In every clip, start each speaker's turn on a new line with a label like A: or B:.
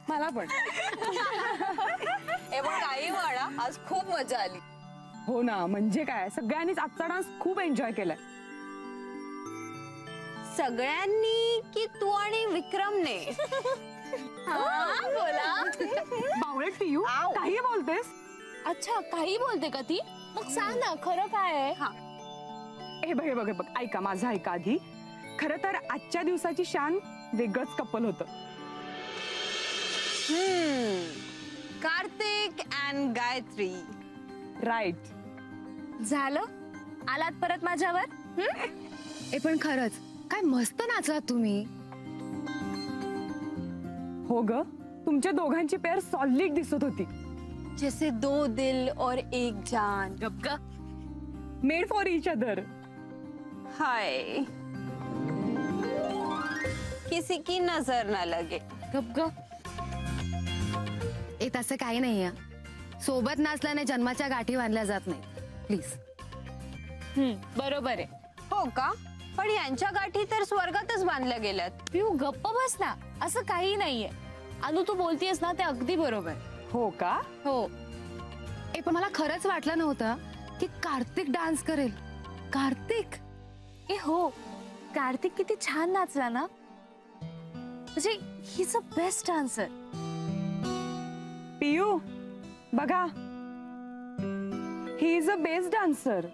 A: मला पण
B: काही म्हणा, आज खूप मजा आली.
A: हो ना, म्हणजे काय, सगळ्यांनीच आजचा डान्स खूप एन्जॉय केलाय.
B: सगळ्यांनी की तू आणि विक्रमने?
C: बोला.
A: बावळट पियू, काही बोलतेस?
C: अच्छा, काही बोलते का ती? मग सांग ना, खरं काय आहे?
A: हे बघ ऐका, माझं ऐका आधी. खरं तर आजच्या दिवसाची शान वेगळंच कपल होतं.
B: कार्तिक अँड गायत्री.
A: राईट.
C: झालं, आलात परत माझ्यावर.
D: पण खरंच काय मस्त नाचलात तुम्ही.
A: हो ग, तुमच्या दोघांची पेअर सॉलिड दिसत होती.
B: जैसे दो दिल और एक जान.
C: गप्पा.
A: Made for each other.
B: Hi, किसी की नजर न लगे.
D: गप्पा. तसं काही नाहीये. सोबत नाचल्याने जन्माच्या गाठी बांधल्या जात नाही. प्लीज.
C: बरोबर आहे.
B: हो का? पण यांच्या गाठी तर स्वर्गातच बांधल्या गेल्यात.
C: पिऊ गप्प बस ना, असं काही नाहीये. अनु, तू बोलतीयस ना ते अगदी बरोबर.
A: हो का?
C: हो.
D: पण मला खरंच वाटलं नव्हतं की कार्तिक डान्स करेल. कार्तिक.
C: हो, कार्तिक किती छान नाचला ना. म्हणजे he is a best dancer.
A: Piyu बघा, he is a best dancer.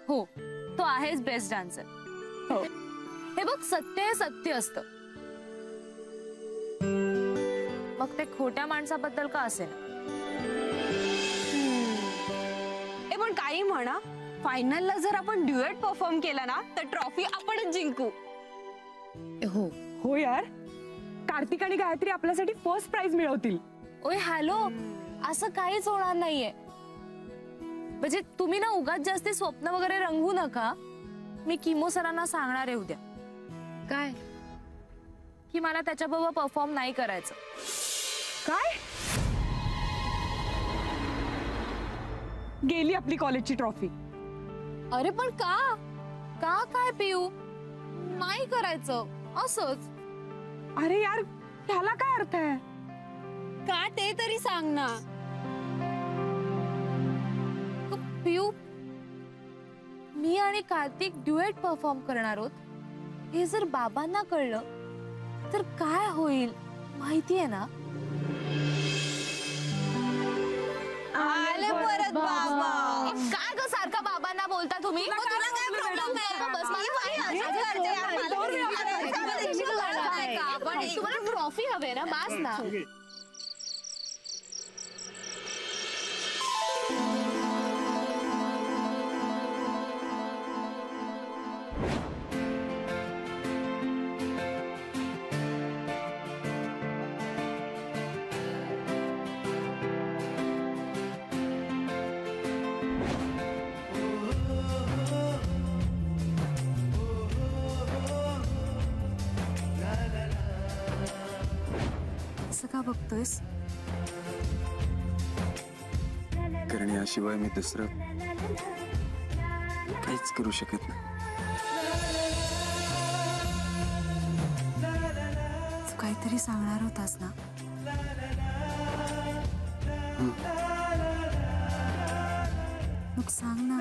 C: हो, तो आहेच बेस्ट डान्सर.
A: हो.
C: हे बघ, सत्य हे सत्य असतं. मग ते खोट्या माणसाबद्दल का असेल.
B: पण काही म्हणा, फायनलला जर आपण ड्युएट परफॉर्म केला ना तर ट्रॉफी आपणच जिंकू.
A: हो यार, कार्तिक आणि गायत्री आपल्यासाठी फर्स्ट प्राइज मिळवतील.
C: ओय हॅलो, असं काहीच होणार नाहीये. म्हणजे तुम्ही ना उगाच जास्ती स्वप्न वगैरे रंगवू नका. मी किमो सरांना सांगणार आहे उद्या.
D: काय?
C: की मला त्याच्याबरोबर परफॉर्म नाही करायचं.
A: काय? गेली आपली कॉलेजची ट्रॉफी.
C: अरे पण का? का काय पिऊ? नाही करायचं असंच.
A: अरे यार, ह्याला काय अर्थ आहे?
B: का ते तरी सांग ना.
C: पिऊ, मी आणि कार्तिक ड्युएट परफॉर्म करणार आहोत. हे जर बाबांना कळलं तर काय होईल माहितीये ना.
B: आले परत बाबा.
C: काय ग सारखा बाबांना बोलता तुम्ही? तुम्हाला ट्रॉफी हवे ना, बास ना.
B: का बघतोयस?
E: कारण याशिवाय मी दुसरं काहीच करू शकत नाही.
B: तू काहीतरी सांगणार होतास ना. मग सांग ना.